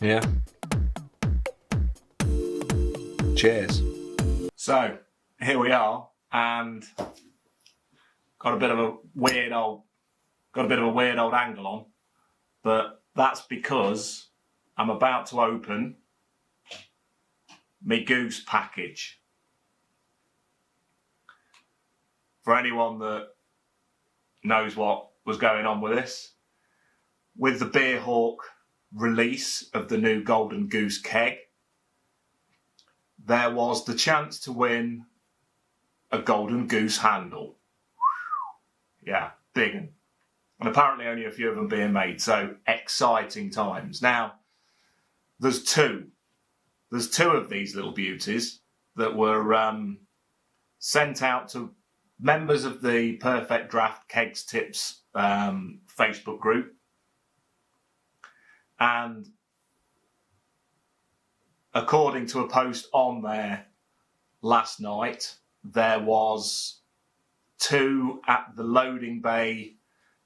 Yeah. Cheers. So here we are, and got a bit of a weird old angle on, but that's because I'm about to open my Goose package. For anyone that knows what was going on with this, with the Beerhawk release of the new Golden Goose Keg, there was the chance to win a Golden Goose handle. Yeah, big one. And apparently only a few of them being made, so exciting times. Now, there's two of these little beauties that were sent out to members of the PerfectDraft Kegs Tips Facebook group. And according to a post on there last night, there was 2 at the loading bay,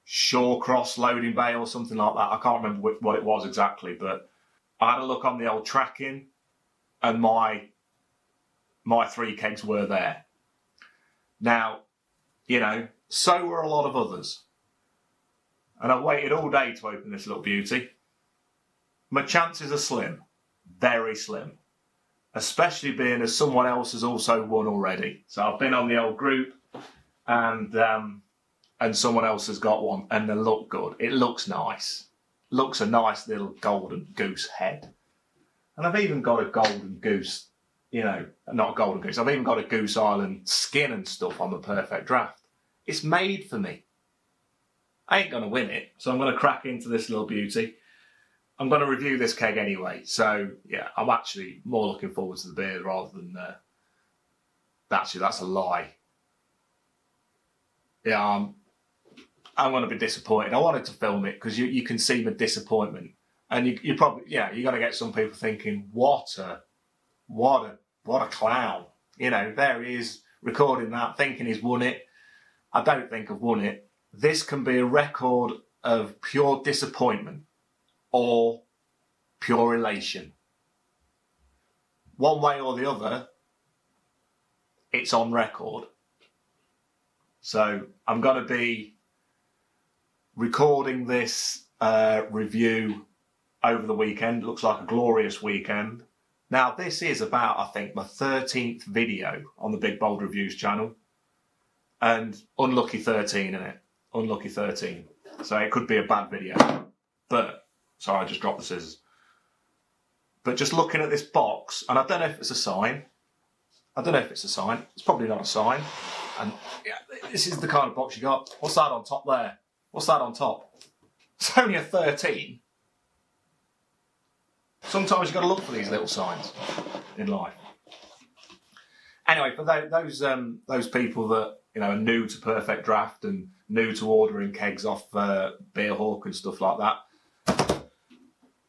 Shawcross loading bay or something like that. I can't remember what it was exactly, but I had a look on the old tracking and my 3 kegs were there. Now, you know, so were a lot of others. And I've waited all day to open this little beauty. My chances are slim, very slim. Especially being as someone else has also won already. So I've been on the old group and someone else has got one and they look good. It looks nice. Looks a nice little golden goose head. And I've even got a golden goose, you know, not a golden goose, I've even got a Goose Island skin and stuff on the PerfectDraft. It's made for me. I ain't going to win it, so I'm going to crack into this little beauty. I'm going to review this keg anyway, so yeah, I'm actually more looking forward to the beer rather than... Actually, that's a lie. Yeah, I'm going to be disappointed. I wanted to film it because you can see my disappointment. And you probably, yeah, you're going to get some people thinking, what a clown. You know, there he is recording that, thinking he's won it. I don't think I've won it. This can be a record of pure disappointment or pure elation. One way or the other, it's on record. So I'm going to be recording this review over the weekend. It looks like a glorious weekend. Now, this is about, I think, my 13th video on the Big Bold Reviews channel. And unlucky 13, innit? Unlucky 13. So it could be a bad video. But, sorry, I just dropped the scissors. But just looking at this box, and I don't know if it's a sign. It's probably not a sign. And yeah, this is the kind of box you got. What's that on top there? What's that on top? It's only a 13. Sometimes you've got to look for these little signs in life. Anyway, for those people that, you know, are new to PerfectDraft and new to ordering kegs off Beerhawk and stuff like that,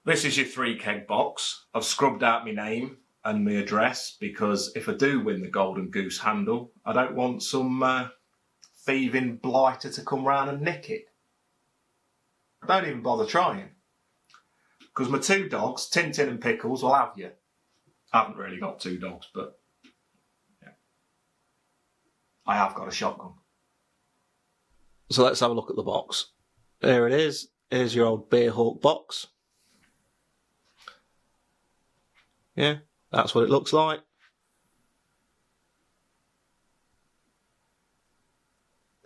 this is your 3 keg box. I've scrubbed out my name and my address because if I do win the Golden Goose handle, I don't want some thieving blighter to come round and nick it. Don't even bother trying. Because my 2 dogs, Tintin and Pickles, will have you. I haven't really got 2 dogs, but yeah. I have got a shotgun. So let's have a look at the box. There it is. Here's your old Beerhawk box. Yeah, that's what it looks like.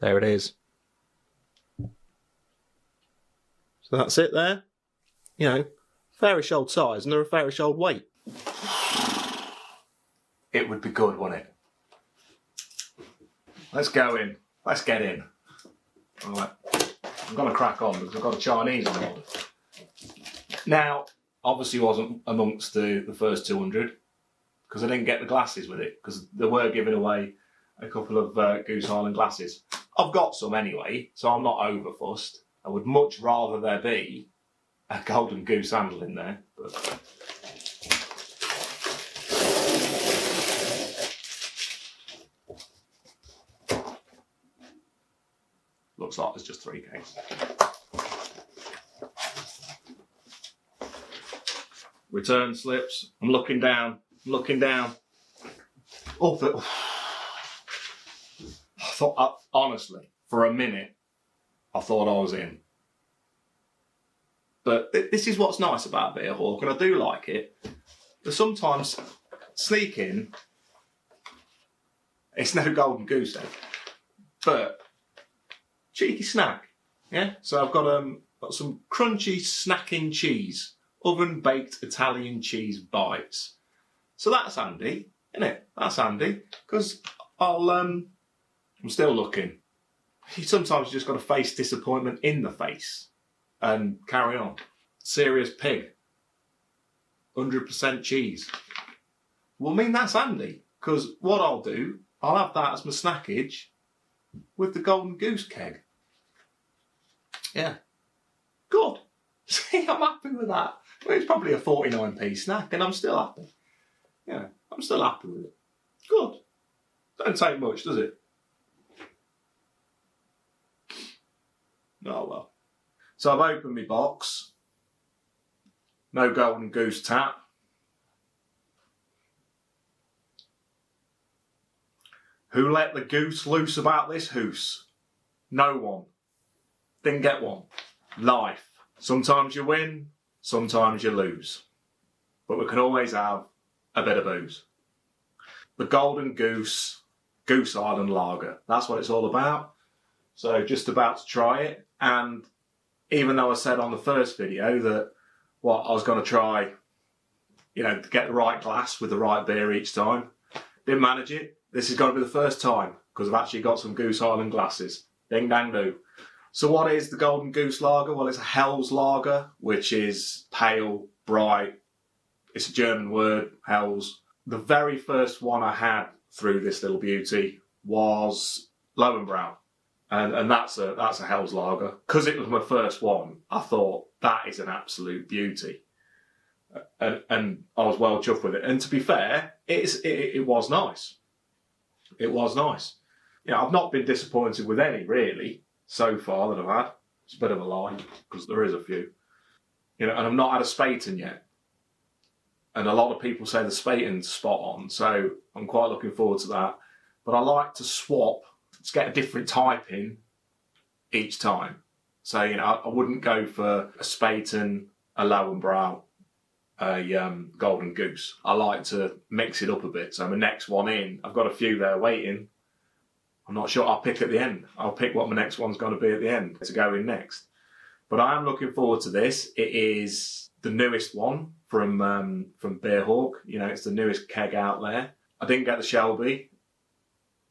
There it is. So that's it there. You know, fairish old size and they're a fairish old weight. It would be good, wouldn't it? Let's go in. Let's get in. Alright. I'm going to crack on because I've got a Chinese on order. Now, obviously wasn't amongst the first 200 because I didn't get the glasses with it because they were giving away a couple of Goose Island glasses. I've got some anyway, so I'm not over fussed. I would much rather there be a Golden Goose handle in there, but looks like there's just 3 kegs. return slips. I'm looking down. Oh, I thought, honestly, for a minute, I thought I was in. But this is what's nice about Beer Hawk, and I do like it. But sometimes sneak in. It's no golden goose egg, but cheeky snack. Yeah. So I've got some crunchy snacking cheese, oven baked Italian cheese bites. So that's handy, isn't it? That's handy because I'm still looking. Sometimes you just got to face disappointment in the face and carry on. Serious pig. 100% cheese. Well, I mean, that's handy, because what I'll do, I'll have that as my snackage with the Golden Goose Keg. Yeah. Good. See, I'm happy with that. Well, it's probably a 49p snack, and I'm still happy. Yeah, I'm still happy with it. Good. Don't take much, does it? Oh, well. So I've opened my box. No Golden Goose tap. Who let the goose loose about this hoose? No one. Didn't get one. Life. Sometimes you win, sometimes you lose. But we can always have a bit of booze. The Golden Goose, Goose Island Lager. That's what it's all about. So just about to try it. And even though I said on the first video that I was going to try, to get the right glass with the right beer each time. Didn't manage it. This is going to be the first time because I've actually got some Goose Island glasses. Ding dang do. So what is the Golden Goose Lager? Well, it's a Helles lager, which is pale, bright. It's a German word, Helles. The very first one I had through this little beauty was Lowenbrau. And that's a Helles lager. Because it was my first one, I thought that is an absolute beauty. And I was well chuffed with it. And to be fair, it was nice. It was nice. I've not been disappointed with any, really, so far that I've had. It's a bit of a lie, because there is a few. And I've not had a Spaten yet. And a lot of people say the Spaten's spot on, so I'm quite looking forward to that. But I like to swap, to get a different type in each time. So, I wouldn't go for a Spaten, a Lowenbrau, a Golden Goose. I like to mix it up a bit. So my next one in, I've got a few there waiting. I'm not sure. I'll pick at the end. I'll pick what my next one's going to be at the end to go in next. But I am looking forward to this. It is the newest one from Beer Hawk. It's the newest keg out there. I didn't get the Shelby,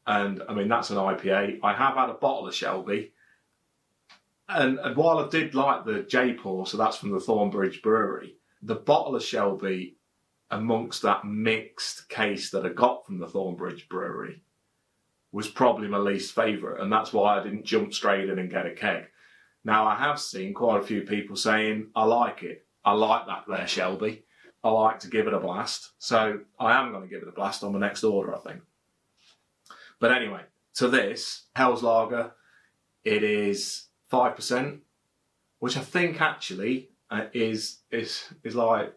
and I mean that's an IPA. I have had a bottle of Shelby, and while I did like the J-Pour, so that's from the Thornbridge Brewery, the bottle of Shelby amongst that mixed case that I got from the Thornbridge Brewery was probably my least favourite, and that's why I didn't jump straight in and get a keg. Now, I have seen quite a few people saying, I like it. I like that there Shelby. I like to give it a blast. So I am going to give it a blast on the next order, I think. But anyway, to this, Helles Lager, it is 5%, which I think actually is like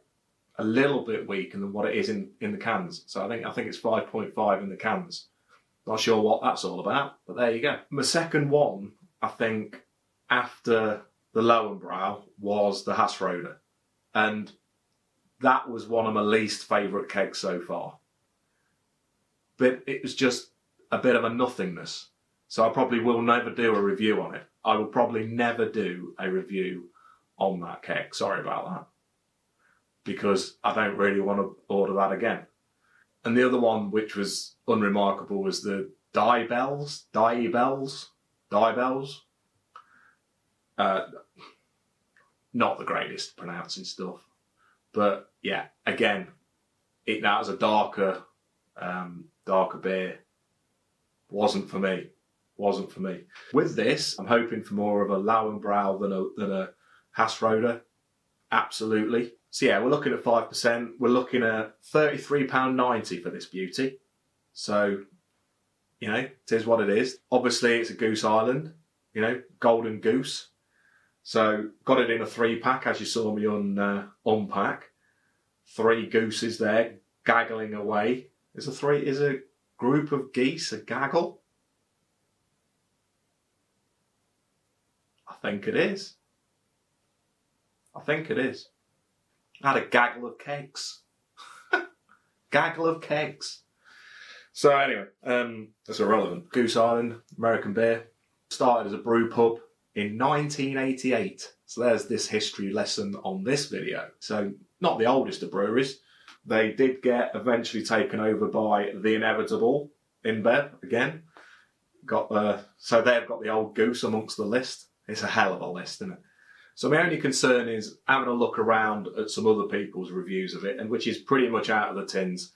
a little bit weaker than what it is in the cans. So I think it's 5.5 in the cans. Not sure what that's all about, but there you go. My second one, I think, after the Lowenbrau was the Hassroder. And that was one of my least favourite kegs so far. But it was just a bit of a nothingness. So I probably will never do a review on it. I will probably never do a review on that keg. Sorry about that. Because I don't really want to order that again. And the other one, which was unremarkable, was the Die-Bells. Not the greatest pronouncing stuff. But yeah, again, it now has a darker beer. Wasn't for me. With this, I'm hoping for more of a Lowenbrau than a Hassroder. Absolutely. So yeah, we're looking at 5%. We're looking at £33.90 for this beauty. So, it is what it is. Obviously, it's a Goose Island, Golden Goose. So, got it in a 3-pack, as you saw me unpack. 3 gooses there gaggling away. Is a group of geese a gaggle? I think it is. I think it is. I had a gaggle of kegs. Gaggle of kegs. So anyway, that's irrelevant. Goose Island, American beer. Started as a brew pub in 1988. So there's this history lesson on this video. So not the oldest of breweries. They did get eventually taken over by the inevitable InBev again. So they've got the old Goose amongst the list. It's a hell of a list, isn't it? So my only concern is having a look around at some other people's reviews of it, and which is pretty much out of the tins.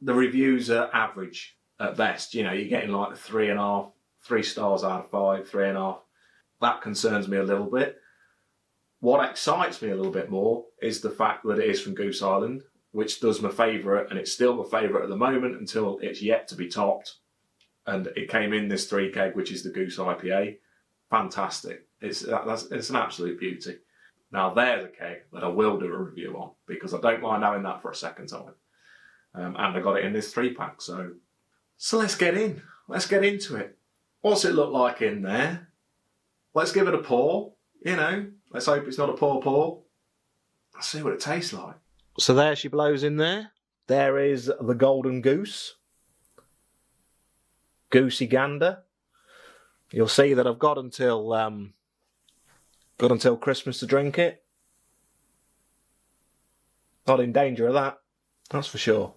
The reviews are average at best. You know, you're getting like 3.5, 3 stars out of 5, 3.5. That concerns me a little bit. What excites me a little bit more is the fact that it is from Goose Island, which does my favourite, and it's still my favourite at the moment until it's yet to be topped. And it came in this 3 keg, which is the Goose IPA. Fantastic. It's an absolute beauty. Now there's a keg that I will do a review on because I don't mind having that for a second time. And I got it in this 3-pack. So let's get in. Let's get into it. What's it look like in there? Let's give it a pour. You know, let's hope it's not a pour. Let's see what it tastes like. So there she blows in there. There is the Golden Goose. Goosey gander. You'll see that I've got until Christmas to drink it. Not in danger of that, that's for sure.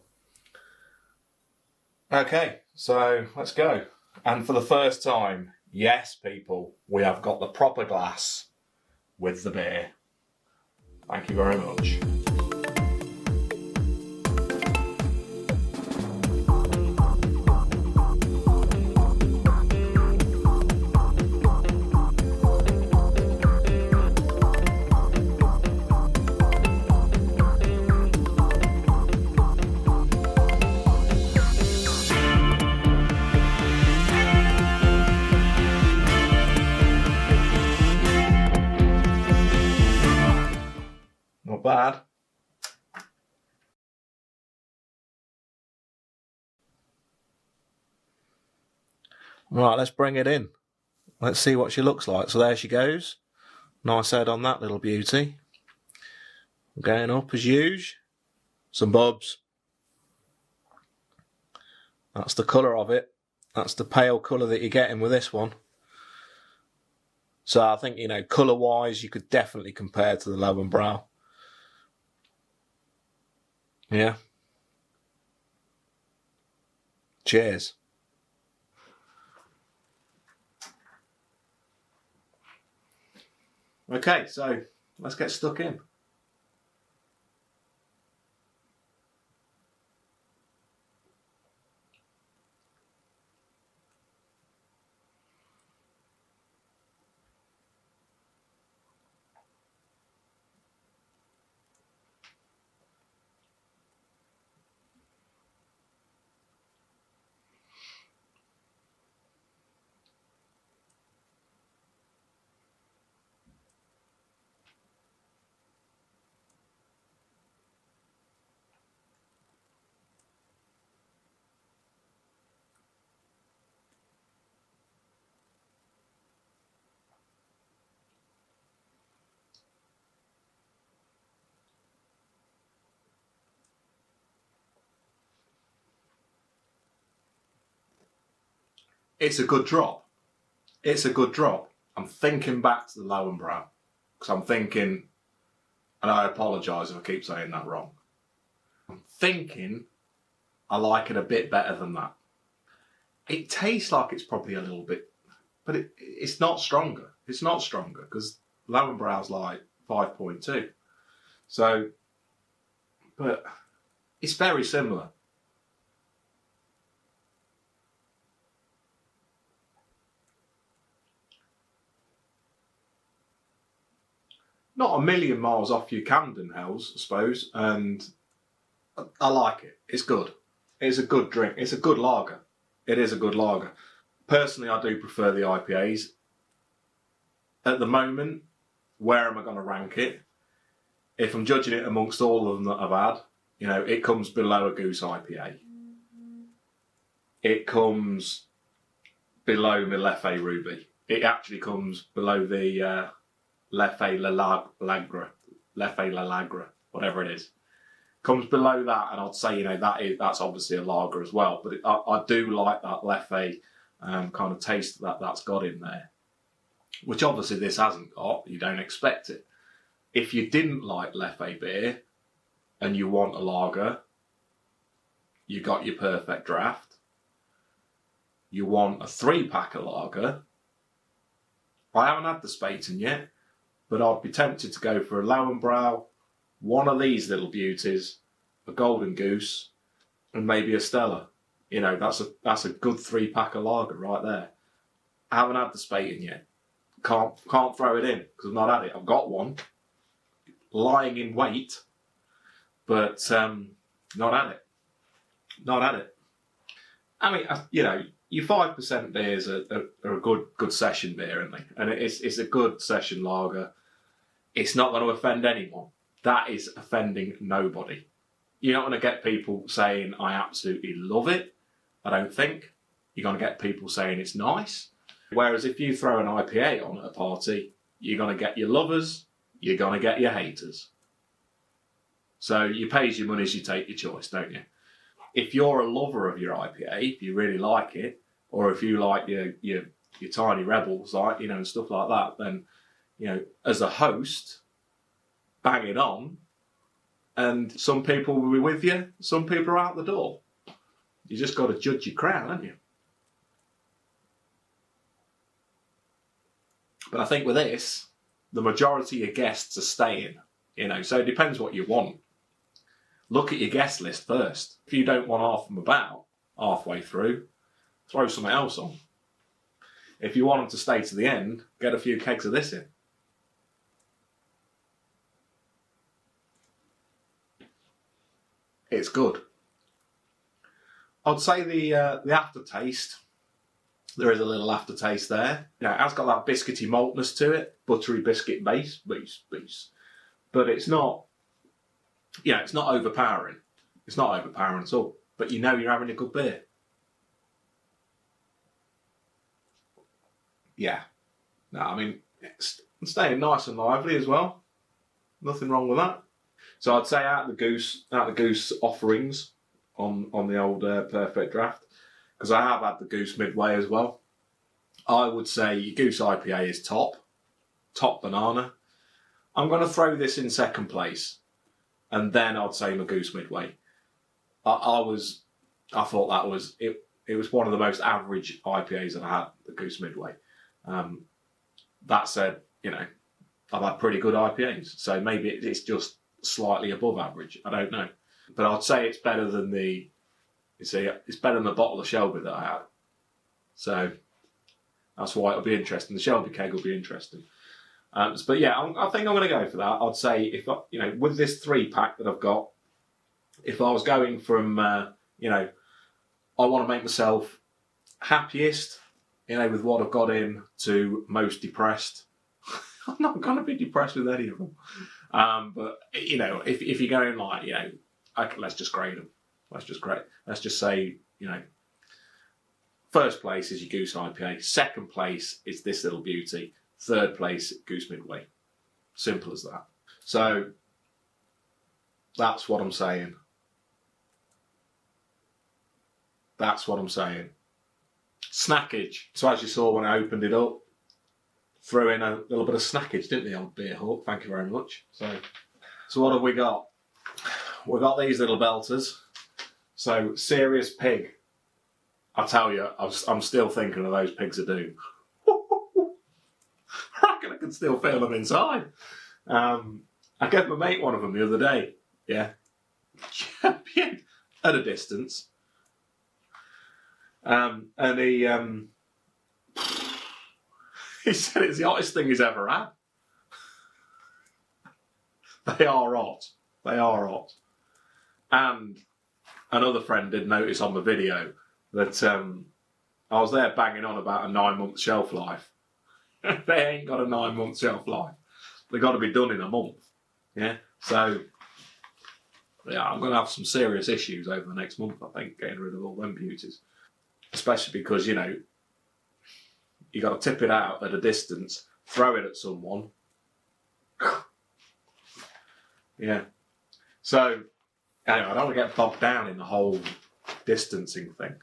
Okay, so let's go. And for the first time, yes, people, we have got the proper glass with the beer. Thank you very much. Not bad. Right, let's bring it in. Let's see what she looks like. So there she goes. Nice head on that little beauty. Going up as usual. Some bubs. That's the colour of it. That's the pale colour that you're getting with this one. So I think, you know, colour-wise, you could definitely compare to the Lowenbrau. Yeah. Cheers. Okay, so let's get stuck in. It's a good drop. It's a good drop. I'm thinking back to the Lowenbrau because I'm thinking, and I apologise if I keep saying that wrong. I'm thinking I like it a bit better than that. It tastes like it's probably a little bit, but it's not stronger. It's not stronger because Lowenbrau's like 5.2. So, but it's very similar. Not a million miles off your Camden Hells, I suppose, and I like it. It's good. It's a good drink. It's a good lager. It is a good lager. Personally, I do prefer the IPAs. At the moment, where am I going to rank it? if I'm judging it amongst all of them that I've had, you know, it comes below a Goose IPA. It comes below my Leffe Ruby. It actually comes below the Leffe Lalagra, whatever it is. Comes below that, and I'd say, you know, that's obviously a lager as well. But I do like that Leffe kind of taste that's got in there, which obviously this hasn't got. You don't expect it. If you didn't like Leffe beer and you want a lager, you got your Perfect Draft. You want a 3-pack of lager. I haven't had the Spaten yet, but I'd be tempted to go for a Lauenbrau, one of these little beauties, a Golden Goose, and maybe a Stella. You know, that's a good 3-pack of lager right there. I haven't had the Spaten yet. Can't throw it in because I've not had it. I've got one lying in wait, but not had it. Not had it. I mean, you know, your 5% beers are a good session beer, aren't they? And it's a good session lager. It's not going to offend anyone. That is offending nobody. You're not going to get people saying, I absolutely love it. I don't think. You're going to get people saying it's nice. Whereas if you throw an IPA on at a party, you're going to get your lovers, you're going to get your haters. So you pay your money as you take your choice, don't you? If you're a lover of your IPA, if you really like it, or if you like your tiny rebels, like, you know, and stuff like that, then, you know, as a host, bang it on, and some people will be with you, some people are out the door. You just got to judge your crowd, haven't you? But I think with this, the majority of your guests are staying, you know, so it depends what you want. Look at your guest list first. If you don't want half of them about halfway through, throw something else on. If you want them to stay to the end, get a few kegs of this in. It's good. I'd say the aftertaste, there is a little aftertaste there. You know, it has got that biscuity maltness to it, buttery biscuit base. But it's not, yeah, it's not overpowering. It's not overpowering at all. But you know you're having a good beer. Yeah. No, I mean, it's staying nice and lively as well. Nothing wrong with that. So I'd say out of the Goose offerings on the old Perfect Draft, because I have had the Goose Midway as well, I would say your Goose IPA is top banana. I'm going to throw this in second place, and then I'd say my Goose Midway. I thought that was it. It was one of the most average IPAs that I had, the Goose Midway. That said, you know, I've had pretty good IPAs, so maybe it's just slightly above average. I don't know, but I'd say it's better than it's better than the bottle of Shelby that I had. So that's why it'll be interesting. The Shelby keg will be interesting. But yeah, I think I'm going to go for that. I'd say if you know, with this 3-pack that I've got, if I was going from you know, I want to make myself happiest, you know, with what I've got in, to most depressed. I'm not going to be depressed with any of them. But, you know, if you're going like, you know, let's just grade them. Let's just say, you know, first place is your Goose IPA. Second place is this little beauty. Third place, Goose Midway. Simple as that. So that's what I'm saying. That's what I'm saying. Snackage. So as you saw when I opened it up, threw in a little bit of snackage, didn't they, old Beer Hawk? Thank you very much. So what have we got? We've got these little belters. So Serious Pig. I tell you, I'm still thinking of those Pigs of Doom. I reckon I can still feel them inside. I gave my mate one of them the other day. Yeah. Champion at a distance. And he said it's the hottest thing he's ever had. They are hot. They are hot. And another friend did notice on the video that I was there banging on about a 9-month shelf life. They ain't got a 9-month shelf life. They've got to be done in a month. Yeah. So, yeah, I'm going to have some serious issues over the next month, I think, getting rid of all them beauties. Especially because, you know, you got to tip it out at a distance, throw it at someone. Yeah. So, anyway, I don't want to get bogged down in the whole distancing thing.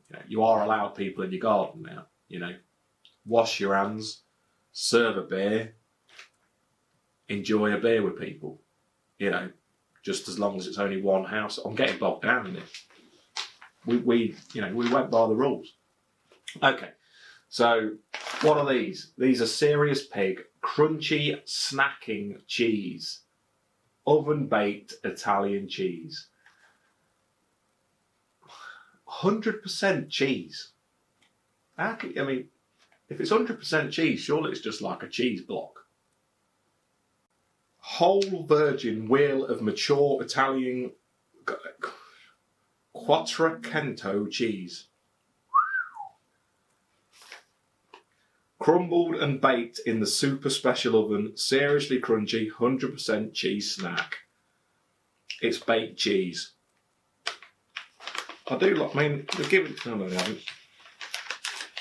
You know, you are allowed people in your garden now. You know, wash your hands, serve a beer, enjoy a beer with people. You know, just as long as it's only one house. I'm getting bogged down in it. We went by the rules. Okay, so what are these? These are Serious Pig crunchy snacking cheese, oven baked Italian cheese. 100% cheese. How can, I mean, if it's 100% cheese, surely it's just like a cheese block. Whole virgin wheel of mature Italian Quattrocento cheese. Crumbled and baked in the super special oven, seriously crunchy, 100% cheese snack. It's baked cheese. I do like, I mean, they've given, no, they haven't.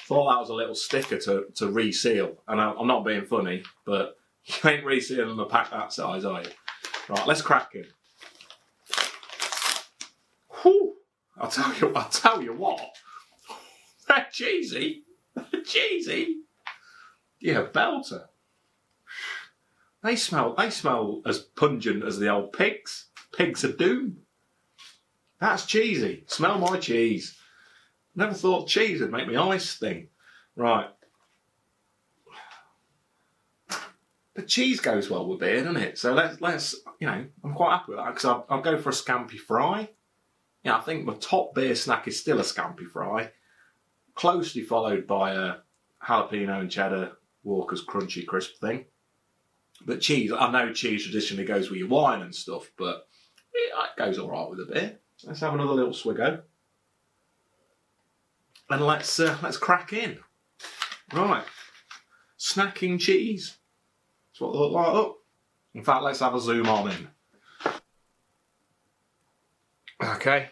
Thought that was a little sticker to reseal, and I'm not being funny, but you ain't resealing a pack that size, are you? Right, let's crack it. Whew. I'll tell you what. They're cheesy. They're cheesy. Yeah, belter. They smell as pungent as the old pigs. Pigs of doom. That's cheesy. Smell my cheese. Never thought cheese would make me eyes sting. Right. But cheese goes well with beer, doesn't it? So let's you know, I'm quite happy with that because I'll go for a scampi fry. Yeah, I think my top beer snack is still a scampi fry, closely followed by a jalapeno and cheddar Walker's crunchy crisp thing. But cheese, I know cheese traditionally goes with your wine and stuff, but it goes all right with a beer. Let's have another little swiggo. And let's crack in. Right. Snacking cheese. That's what they look like. Oh. In fact, let's have a zoom on in. Okay.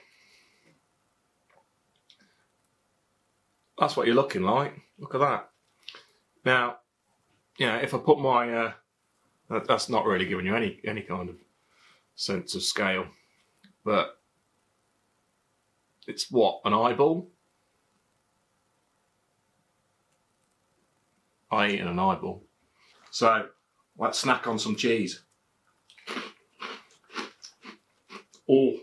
That's what you're looking like. Look at that. Now, you know, if I put my... that's not really giving you any kind of sense of scale. But it's what? An eyeball? I eat an eyeball. So, let's snack on some cheese. Oh.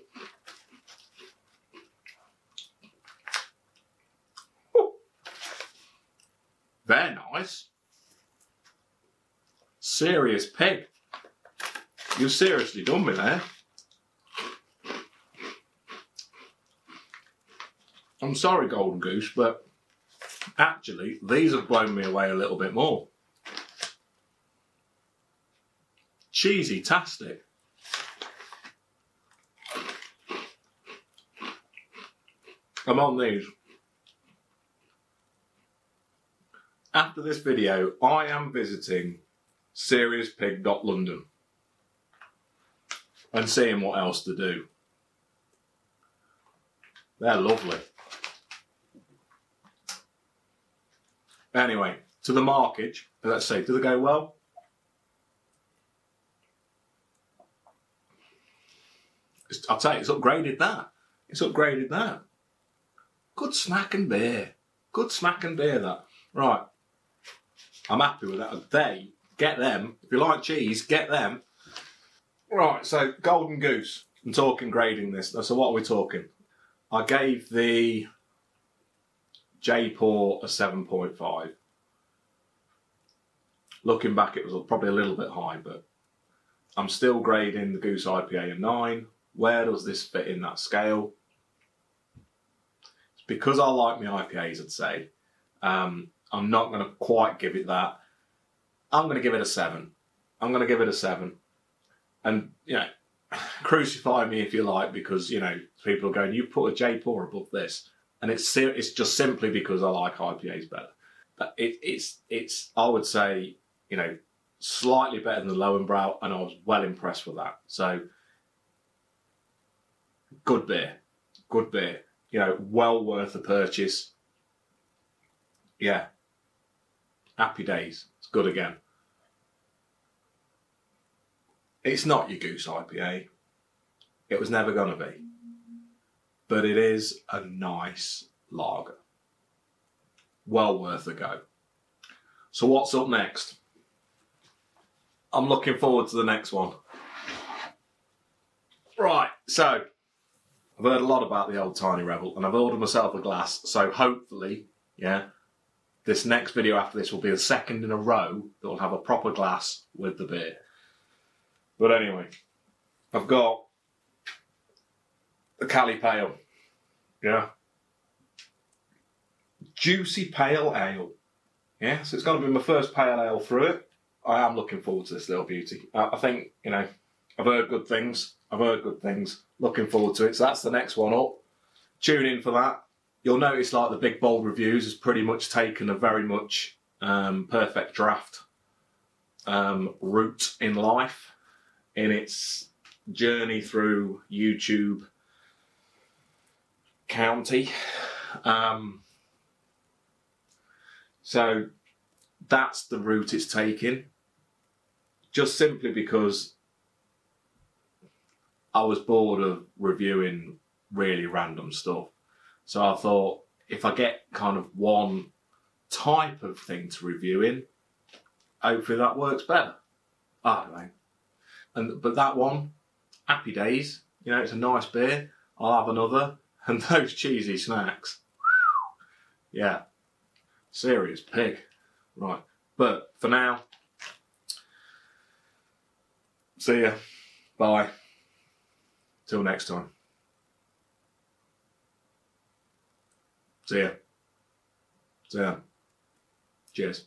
They're nice. Serious Pig. You've seriously done me there. I'm sorry, Golden Goose, but actually, these have blown me away a little bit more. Cheesy-tastic. I'm on these. After this video, I am visiting SeriousPig.London and seeing what else to do. They're lovely. Anyway, to the markage, let's say, do they go well? I'll tell you, it's upgraded that. It's upgraded that. Good snack and beer. Good snack and beer, that. Right. I'm happy with that. They, get them. If you like cheese, get them. Right, so Golden Goose. I'm talking grading this. So what are we talking? I gave the J-Pour a 7.5. Looking back, it was probably a little bit high, but I'm still grading the Goose IPA a 9. Where does this fit in that scale? It's because I like my IPAs, I'd say. I'm not going to quite give it that. I'm going to give it a 7. I'm going to give it a 7. And, you know, crucify me if you like, because, you know, people are going, you put a J-Pour above this. And it's just simply because I like IPAs better. But it's I would say, you know, slightly better than the Lowenbrau, and I was well impressed with that. So, good beer. Good beer. You know, well worth the purchase. Yeah. Happy days. It's good again. It's not your Goose IPA. It was never going to be. But it is a nice lager. Well worth a go. So what's up next? I'm looking forward to the next one. Right, so I've heard a lot about the Old Tiny Rebel, and I've ordered myself a glass, so hopefully, yeah, this next video after this will be the second in a row that will have a proper glass with the beer. But anyway, I've got the Cali Pale, yeah, juicy pale ale, yeah, so it's going to be my first pale ale through it. I am looking forward to this little beauty. I think, you know, I've heard good things. Looking forward to it. So that's the next one up. Tune in for that. You'll notice like the big bold reviews has pretty much taken a very much perfect draft route in life in its journey through YouTube County. So that's the route it's taking. Just simply because I was bored of reviewing really random stuff. So I thought, if I get kind of one type of thing to review in, hopefully that works better. I don't know. But that one, happy days. You know, it's a nice beer. I'll have another. And those cheesy snacks. Yeah. Serious pig. Right. But for now, see ya. Bye. Till next time. See ya. See ya. Cheers.